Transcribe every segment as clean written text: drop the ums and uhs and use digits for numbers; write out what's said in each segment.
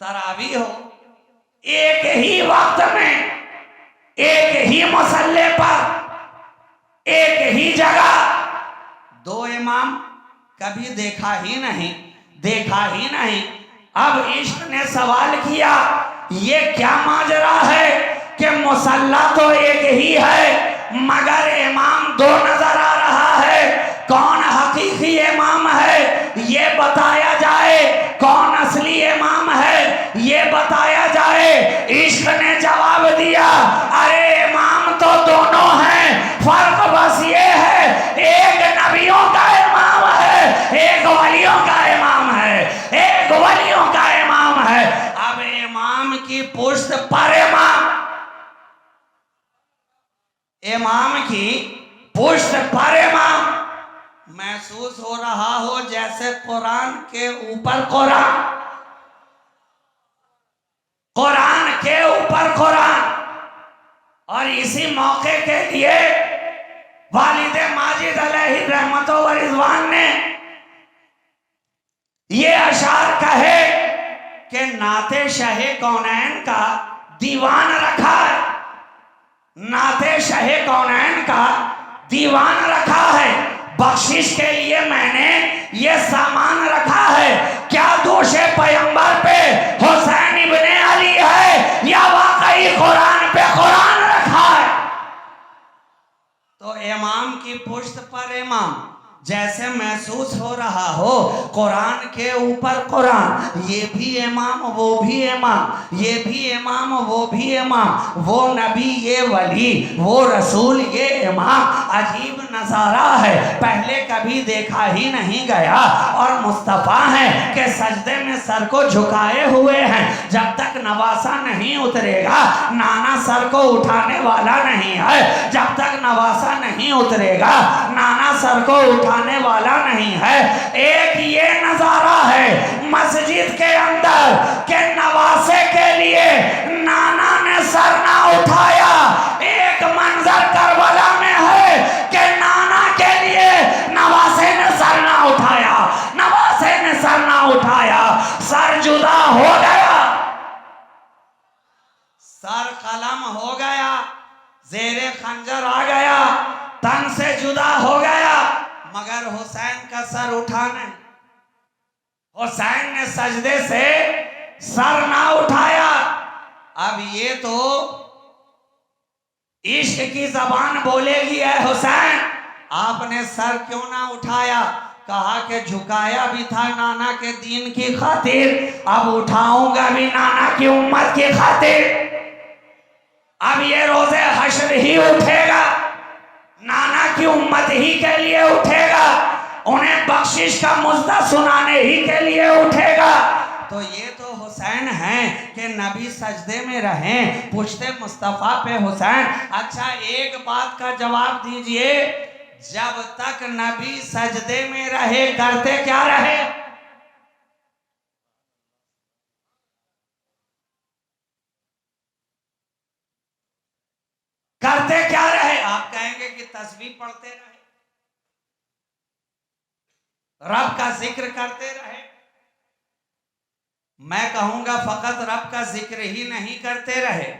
तरावी हो, एक ही वक्त में एक ही मुसल्ले पर एक ही जगह दो इमाम कभी देखा ही नहीं, देखा ही नहीं। अब इश्क ने सवाल किया, ये क्या माजरा है कि मुसल्ला तो एक ही है मगर इमाम दो नजर आ रहा है। कौन हकीकी इमाम है ये बताया जाए, कौन असली इमाम है ये बताया जाए। इश्क ने जवाब दिया, अरे इमाम तो दोनों हैं, फर्क बस ये है एक नबियों का इमाम है, एक वलियों का इमाम है, एक वलियों का इमाम है। अब इमाम की पुश्त पर इमाम की पुश्त पर इमाम महसूस हो रहा हो जैसे कुरान के ऊपर कुरान, कुरान के ऊपर कुरान। और इसी मौके के लिए वालिद माजिद अलैहि रहमतो व रिज़वान ने ये अशार कहे कि नाते शाहे कौनैन का दीवान रखा है, नाते शाहे कौनैन का दीवान रखा है, बख्शिश के लिए मैंने ये सामान रखा है। क्या दोषे पैगंबर पे हुसैन इब्ने अली है या वाकई कुरान पे कुरान रखा है? तो इमाम की पुश्त पर इमाम जैसे महसूस हो रहा हो कुरान के ऊपर कुरान, ये भी इमाम वो भी इमाम, ये भी इमाम वो भी इमाम, वो नबी ये वली वो रसूल ये इमाम। अजीब नज़ारा है, पहले कभी देखा ही नहीं गया। और मुस्तफ़ा है कि सजदे में सर को झुकाए हुए हैं, जब तक नवासा नहीं उतरेगा नाना सर को उठाने वाला नहीं है, जब तक नवासा नहीं उतरेगा नाना सर को उठाने वाला नहीं है। एक ये नजारा है मस्जिद के अंदर के नवासे के लिए नाना ने सर ना उठाया। एक मंजर करबला में है कि नाना के लिए नवासे ने सर ना उठाया, नवासे ने सर ना उठाया, सर जुदा हो गया, सर कलम हो गया, जेरे खंजर आ गया, तन से जुदा हो गया, मगर हुसैन का सर उठा नहीं। हुसैन ने सजदे से सर ना उठाया। अब ये तो इश्क की जबान बोलेगी, है हुसैन आपने सर क्यों ना उठाया? कहा कि झुकाया भी था नाना के दीन की खातिर, अब उठाऊंगा भी नाना की उम्मत की खातिर। अब ये रोजे हश्र ही उठेगा, नाना की उम्मत ही के लिए उठेगा, उन्हें बख्शिश का मुद्दा सुनाने ही के लिए उठेगा। तो ये तो हुसैन हैं कि नबी सजदे में रहें, पूछते मुस्तफ़ा पे हुसैन। अच्छा एक बात का जवाब दीजिए, जब तक नबी सजदे में रहे करते क्या रहे? करते क्या रहे? आप कहेंगे कि तस्बीह पढ़ते रहे, रब का जिक्र करते रहे। मैं कहूंगा फकत रब का जिक्र ही नहीं करते रहे,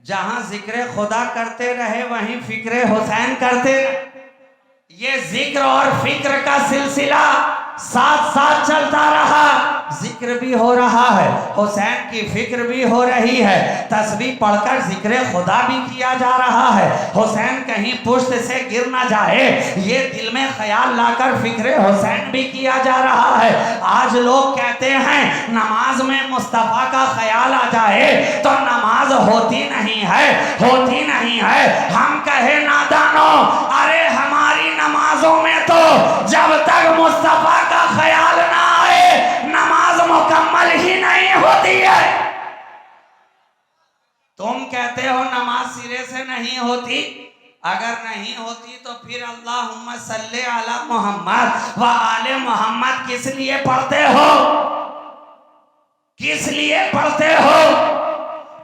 जहां जिक्र खुदा करते रहे वहीं फिक्र हुसैन करते रहे। ये जिक्र और फिक्र का सिलसिला साथ साथ चलता रहा, जिक्र भी हो रहा है, हुसैन की फिक्र भी हो रही है, तस्बीह पढ़कर जिक्र खुदा भी किया जा रहा है, हुसैन कहीं पुश्त से गिर ना जाए ये दिल में ख्याल लाकर फिक्र हुसैन भी किया जा रहा है। आज लोग कहते हैं नमाज में मुस्तफ़ा का ख्याल आ जाए तो नमाज होती नहीं है, होती नहीं है। हम कहे नादानो, अरे हमारी नमाजों में तो जब तक मुस्तफ़ा का ख्याल ना आए नमाज मुकम्मल ही नहीं होती है। तुम कहते हो नमाज सिरे से नहीं होती, अगर नहीं होती तो फिर अल्लाहुम्मा सल्ले अला मोहम्मद व आले मोहम्मद किस लिए पढ़ते हो? किस लिए पढ़ते हो?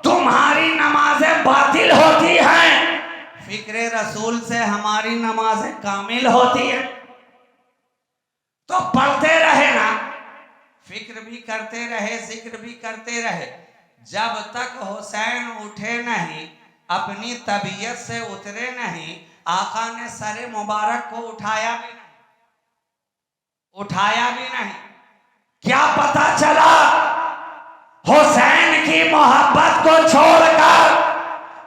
तुम्हारी नमाजें बातिल होती हैं, फिक्रे रसूल से हमारी नमाजें कामिल होती है। तो पढ़ते रहे ना, फिक्र भी करते रहे, जिक्र भी करते रहे, जब तक हुसैन उठे नहीं, अपनी तबीयत से उतरे नहीं, आका ने सरे मुबारक को उठाया भी नहीं, उठाया भी नहीं। क्या पता चला? हुसैन की मोहब्बत को छोड़कर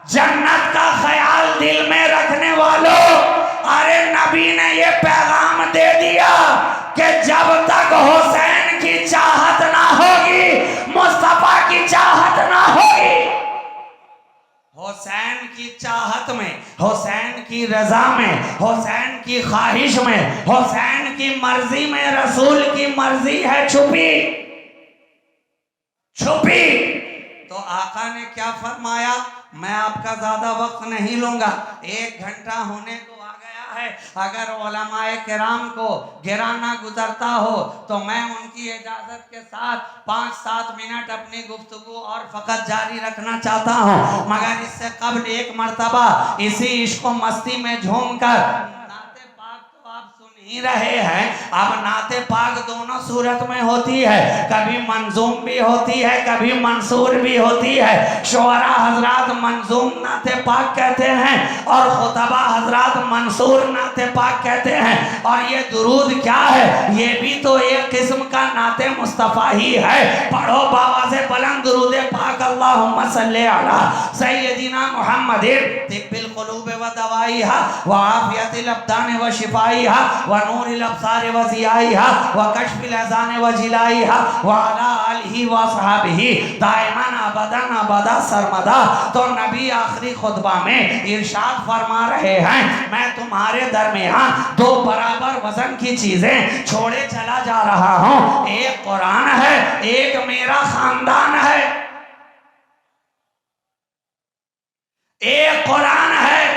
जन्नत का ख्याल दिल में रखने वालों, अरे नबी ने ये पैगाम दे दिया कि जब तक हुसैन की चाहत ना होगी, मुस्तफा की चाहत ना होगी, हुसैन की चाहत में, हुसैन की रजा में, हुसैन की ख्वाहिश में, हुसैन की मर्जी में, रसूल की मर्जी है छुपी छुपी। तो आका ने क्या फरमाया? मैं आपका ज्यादा वक्त नहीं लूंगा, 1 घंटा होने को आ गया है। अगर उलमाए किराम को गिराना गुजरता हो तो मैं उनकी इजाजत के साथ 5-7 मिनट अपनी गुफ्तगू और फकत जारी रखना चाहता हूँ, मगर इससे कबल एक मर्तबा इसी इश्क मस्ती में झूमकर ही रहे हैं। अब नाते पाक दोनों सूरत में होती है, कभी मंजूम भी होती है, कभी मंसूर भी होती है। शुअरा हजरात मंजूम नाते पाक कहते हैं और खुतबा हजरात मंसूर नाते पाक कहते हैं। और ये दुरूद क्या है? ये भी तो एक किस्म का नाते मुस्तफ़ा ही है। पढ़ो बाबा से बुलंद दुरूद पाक, अल्लाहुम्मा सल्ली अला सय्यदिना मुहम्मदिन तिब्बिल क़ुलूब व दवाइहा व आफियतिल अब्दान व शिफाइहा व नूरिल अब्सार व ज़ियाइहा व कश्फिल अज़ान व जिलाइहा व अला आलिहि व असहाबिहि दाइमन अबदन अबदा सरमदा। तो नबी आखिरी खुतबा में इरशाद फरमा रहे हैं, मैं तुम्हारे दरमियान 2 बराबर वजन की चीजें छोड़े चला जा रहा हूं। एक कुरान है, एक मेरा खानदान है। एक कुरान है,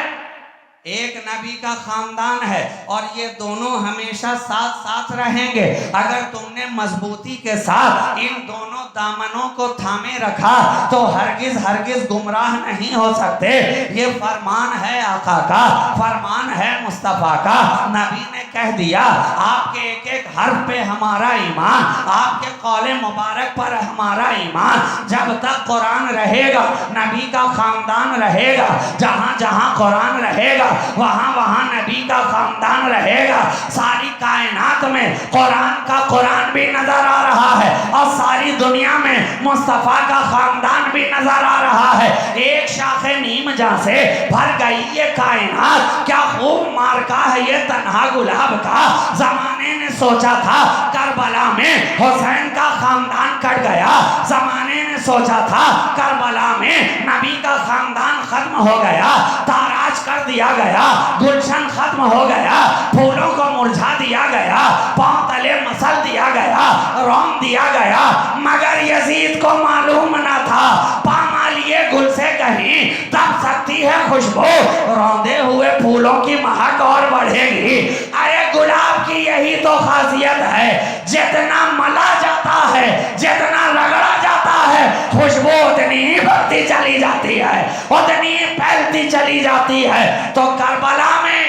एक नबी का खानदान है, और ये दोनों हमेशा साथ साथ रहेंगे। अगर तुमने मजबूती के साथ इन दोनों दामनों को थामे रखा तो हरगिज हरगिज गुमराह नहीं हो सकते। ये फरमान है आका का, फरमान है मुस्तफ़ा का। नबी ने कह दिया, आपके एक एक हर्फ पे हमारा ईमान, आपके कौले मुबारक पर हमारा ईमान। जब तक कुरान रहेगा, नबी का खानदान रहेगा, जहां जहां कुरान रहेगा वहां वहां नबी का खानदान रहेगा। सारी कायनात में कुरान भी नजर आ रहा है और सारी दुनिया में मुस्तफा का खानदान भी नजर आ रहा है। एक शाखे नीम जहां से भर गई ये कायनात, क्या खूब मार्का है ये तन्हा गुलाब का। जमाने ने सोचा था करबला में हुसैन का खानदान कट गया, जमाने ने सोचा था करबला में नबी का खानदान खत्म हो गया, ताराज कर दिया गया, गुलशन खत्म हो गया, फूलों को मुरझा दिया गया, पांव तले मसल दिया गया, रौन दिया गया। मगर यजीद को मालूम न था पामालिए गुल से कहीं तब सकती है खुशबू, रौंदे हुए फूलों की महक और बढ़ेगी। अरे गुलाब की यही तो खासियत है, जितना मला जाता है, जितना रगड़ा जाता है, खुशबू उतनी ही बढ़ती चली जाती है, उतनी ही फैलती चली जाती है। तो करबला में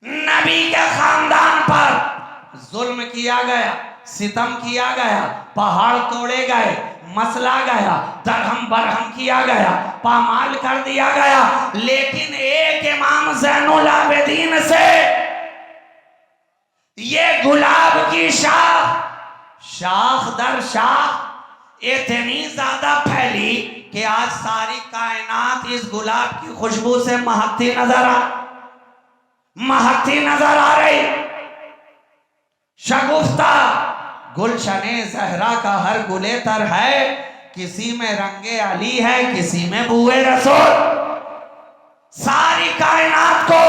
नबी के खानदान पर जुल्म किया गया, सितम किया गया, पहाड़ तोड़े गए, मसला गया, दरहम बरहम किया गया, पामाल कर दिया गया। लेकिन एक इमाम ज़ैनुल आबिदीन से ये गुलाब की शाख दर शाख इतनी ज्यादा फैली कि आज सारी कायनात इस गुलाब की खुशबू से महकती नजर आ रही। शगुफ्ता गुलशने ज़हरा का हर गुले तर है, किसी में रंगे अली है, किसी में बुए रसूल। सारी कायनात को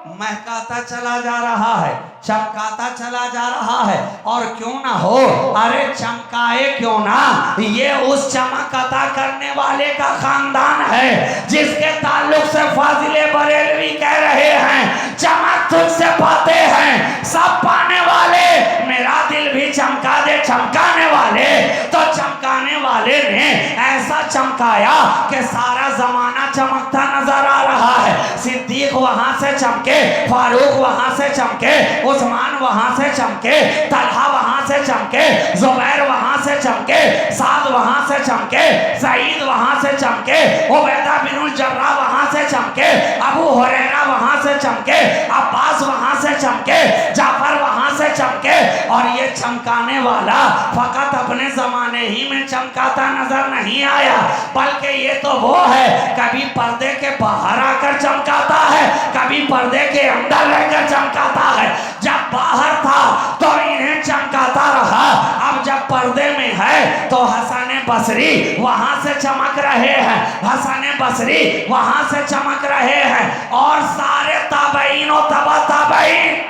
महकाता चला जा रहा है, चमकाता चला जा रहा है। और क्यों ना हो, अरे चमकाए क्यों ना, ये उस चमक अता करने वाले का खानदान है जिसके ताल्लुक से फाजिले बरेलवी कह रहे हैं, चमक तुझसे पाते हैं सब पाने वाले, मेरा दिल भी चमका दे चमकाने वाले। तो चमकाने वाले ने ऐसा चमकाया कि सारा जमाना चमकता नजर आ रहा है। सिद्दीक वहां से चमके, फारूक वहां से चमके, उस्मान वहां से चमके, तलहा वहां से चमके, जुबैर वहां से चमके, साद वहां से चमके, सईद वहां से चमके, उबैदा बिन जर्राह वहां से चमके, अबू हुरैरा वहां से चमके, अब्बास वहां से चमके, जाफर वहां से चमके। और ये चमकाने वाला फकत अपने जमाने ही में चमकाता नजर नहीं आया, बल्कि ये तो वो है कभी पर्दे के बाहर आकर चमकाता है, कभी पर्दे के अंदर रहकर चमकाता है। जब बाहर था तो इन्हें चमकाता रहा, अब जब पर्दे में है तो हसन बसरी वहां से चमक रहे हैं, हसन बसरी वहां से चमक रहे हैं, और सारे ताबईन और तबा ताबईन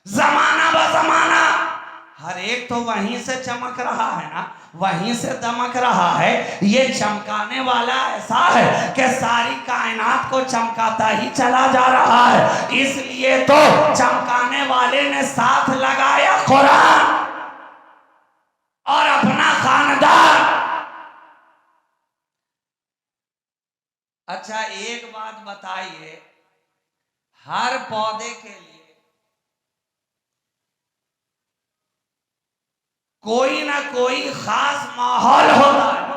जमाना ब जमाना हर एक तो वहीं से चमक रहा है ना, वहीं से दमक रहा है। ये चमकाने वाला ऐसा है कि सारी कायनात को चमकाता ही चला जा rहा है। इसलिए तो चमकाने वाले ने साथ लगाया कुरान और अपना खानदान। अच्छा एक बात बताइए, हर पौधे के लिए कोई ना कोई खास माहौल होता है।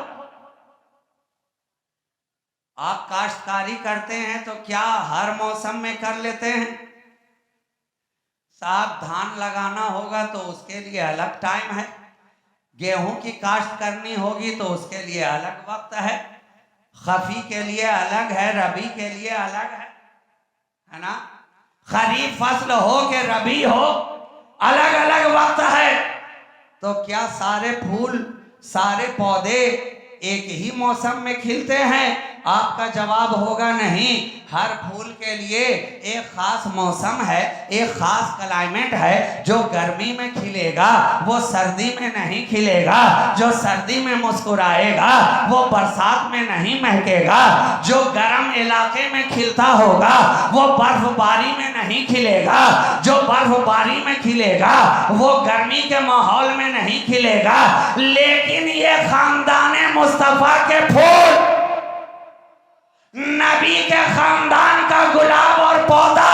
आप काश्तकारी करते हैं तो क्या हर मौसम में कर लेते हैं? साहब धान लगाना होगा तो उसके लिए अलग टाइम है, गेहूं की काश्त करनी होगी तो उसके लिए अलग वक्त है, खफी के लिए अलग है, रबी के लिए अलग है ना। खरीफ फसल हो के रबी हो, अलग अलग वक्त है। तो क्या सारे फूल सारे पौधे एक ही मौसम में खिलते हैं? आपका जवाब होगा नहीं। हर फूल के लिए एक खास मौसम है, एक खास क्लाइमेट है। जो गर्मी में खिलेगा वो सर्दी में नहीं खिलेगा, जो सर्दी में मुस्कुराएगा वो बरसात में नहीं महकेगा, जो गर्म इलाके में खिलता होगा वो बर्फबारी में नहीं खिलेगा, जो बर्फबारी में खिलेगा वो गर्मी के माहौल में नहीं खिलेगा। लेकिन ये खानदान मुस्तफा के फूल, नबी के खानदान का गुलाब और पौधा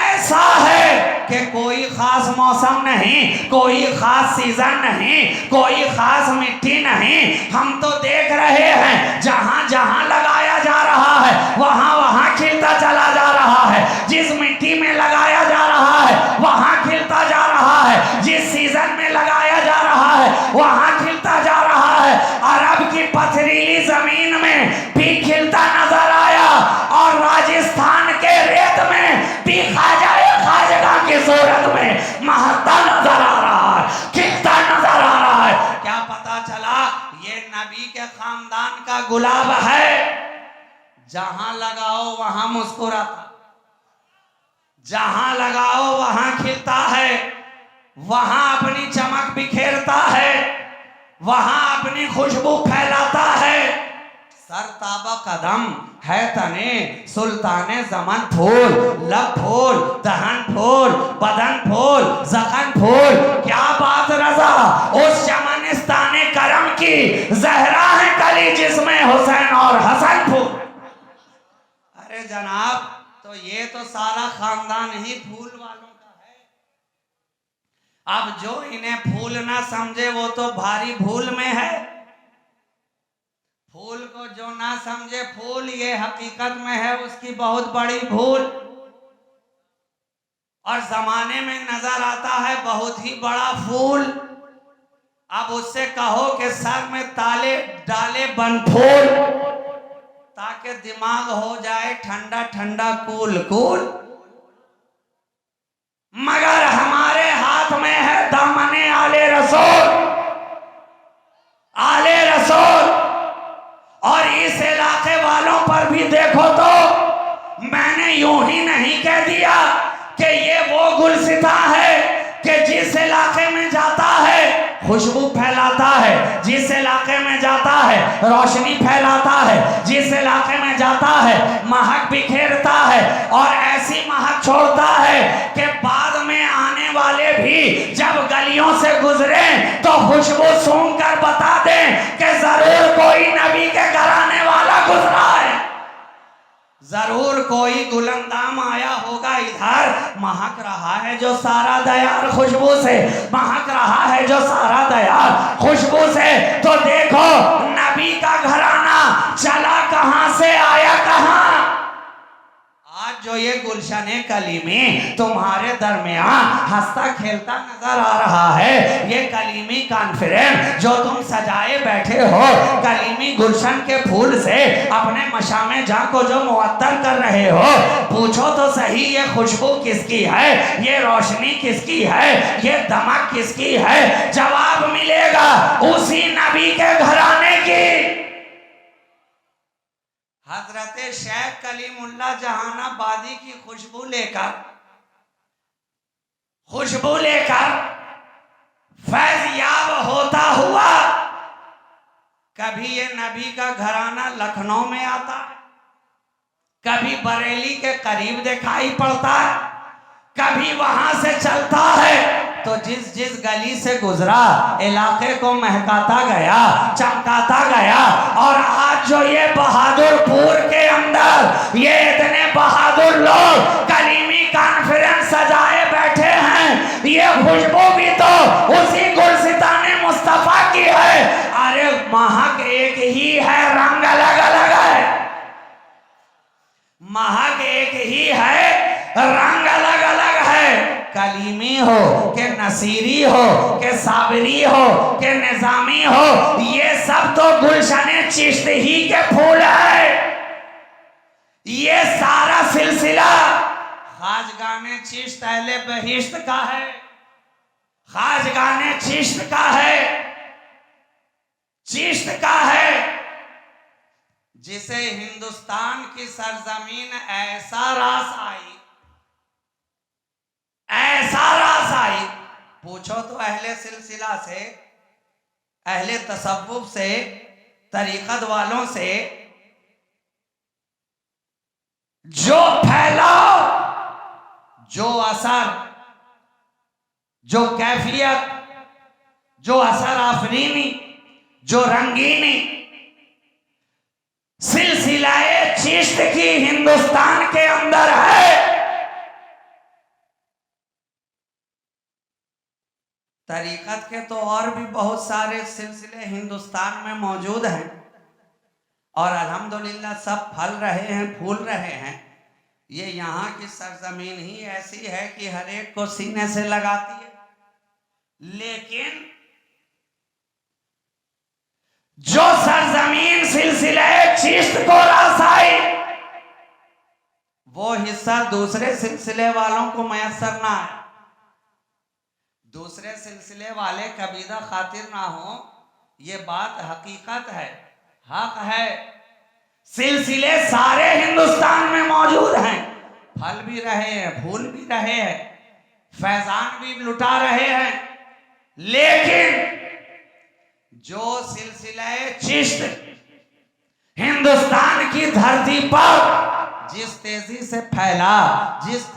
ऐसा है कि कोई खास मौसम नहीं, कोई खास सीजन नहीं, कोई खास मिट्टी नहीं। हम तो देख रहे हैं जहां जहां लगाया जा रहा है वहां वहां खिलता चला जा रहा है। जिस मिट्टी में लगाया जा रहा है वहां खिलता जा रहा है, जिस सीजन में लगाया जा रहा है वहां खिलता जा रहा है। अरब की पथरीली जमीन में भी खिलता नजर आया, और राजस्थान के रेत में भी खाजगा की सूरत में महकता नजर आ रहा है, खिलता नजर आ रहा है। क्या पता चला? ये नबी के खानदान का गुलाब है। जहां लगाओ वहां मुस्कुराता, जहां लगाओ वहां खिलता है, वहां अपनी चमक बिखेरता है, वहां अपनी खुशबू फैलाता है। सरताबा कदम है तने सुल्ताने जमन फूल, लब फूल, दहन फूल, बदन फूल, जखन फूल। क्या बात रजा, उस चमनिस्ताने करम की जहरा है कली जिसमें हुसैन और हसन फूल। अरे जनाब, तो ये तो सारा खानदान ही फूल वालों का है। अब जो इन्हें फूल ना समझे वो तो भारी भूल में है। फूल को जो ना समझे फूल ये हकीकत में है उसकी बहुत बड़ी भूल। और जमाने में नजर आता है बहुत ही बड़ा फूल। अब उससे कहो कि सर में ताले डाले बनफूल, ताकि दिमाग हो जाए ठंडा ठंडा कूल कूल। मगर हमारे हाथ में है दामने आले रसूल, आले रसूल। और इस इलाके वालों पर भी देखो तो मैंने यूं ही नहीं कह दिया कि ये वो गुलसिता है कि जिस इलाके में जाता है खुशबू फैलाता है, जिस इलाके में जाता है रोशनी फैलाता है, जिस इलाके में जाता है महक बिखेरता है, और ऐसी महक छोड़ता है कि बाद में आने वाले भी जब गलियों से गुजरे तो खुशबू सूंघ कर बता दें कि जरूर कोई नबी के घराने वाला गुजरा है, जरूर कोई गुलंदाम आया होगा इधर, महक रहा है जो सारा दयार खुशबू से, महक रहा है जो सारा दयार खुशबू से। तो देखो नबी का घराना चला कहां से आया कहां। आज जो ये गुलशने कलीमी तुम्हारे दरमियान हंसता खेलता नजर आ रहा है, ये कलीमी कॉन्फ्रेंस जो तुम सजाए बैठे हो कलीमी गुलशन के फूल से अपने मशामे जहाँ को जो मुअत्तर कर रहे हो, पूछो तो सही ये खुशबू किसकी है, ये रोशनी किसकी है, ये दमक किसकी है। जवाब मिलेगा उसी नबी के घराने की। हजरत शेख कलीमुल्लाह जहानाबादी की खुशबू लेकर फैज़याब होता हुआ कभी ये नबी का घराना लखनऊ में आता है, कभी बरेली के करीब दिखाई पड़ता है, कभी वहां से चलता है तो जिस जिस गली से गुजरा इलाके को महकाता गया, चमकाता गया। और आज जो ये बहादुरपुर के अंदर ये इतने बहादुर लोग कलीमी कॉन्फ्रेंस सजाए बैठे हैं, ये खुशबू भी तो उसी गुलसिताने मुस्तफा की है। अरे महक एक ही है, रंग अलग अलग है। महक एक ही है, रंग अलग अलग है। कलीमी हो के नसीरी हो के साबरी हो के निजामी हो, ये सब तो गुलशने चिश्त ही के फूल है। ये सारा सिलसिला खाजगाने चिश्त अहले बहिश्त का है, खाजगाने चिश्त का है, चिश्त का है, जिसे हिंदुस्तान की सरजमीन ऐसा रास आई, ऐसा रास आई। पूछो तो अहले सिलसिला से, अहले तसव्वुफ से, तरीकत वालों से, जो फैलाव, जो असर, जो कैफियत, जो असर आफरीनी, जो रंगीनी सिलसिलाए चिश्त की हिंदुस्तान के अंदर है। तरीकत के तो और भी बहुत सारे सिलसिले हिंदुस्तान में मौजूद हैं और अल्हम्दुलिल्लाह सब फल रहे हैं, फूल रहे हैं। ये यहाँ की सरजमीन ही ऐसी है कि हर एक को सीने से लगाती है। लेकिन जो सरजमीन सिलसिले चिश्त को रसाई, वो हिस्सा दूसरे सिलसिले वालों को मयसर ना है। दूसरे सिलसिले वाले कबीदा खातिर ना हो, ये बात हकीकत है, हक है। सिलसिले सारे हिंदुस्तान में मौजूद हैं, फल भी रहे हैं, फूल भी रहे हैं, फैजान भी लुटा रहे हैं। लेकिन जो सिलसिले चिश्त हिंदुस्तान की धरती पर जिस तेजी से फैला, जिस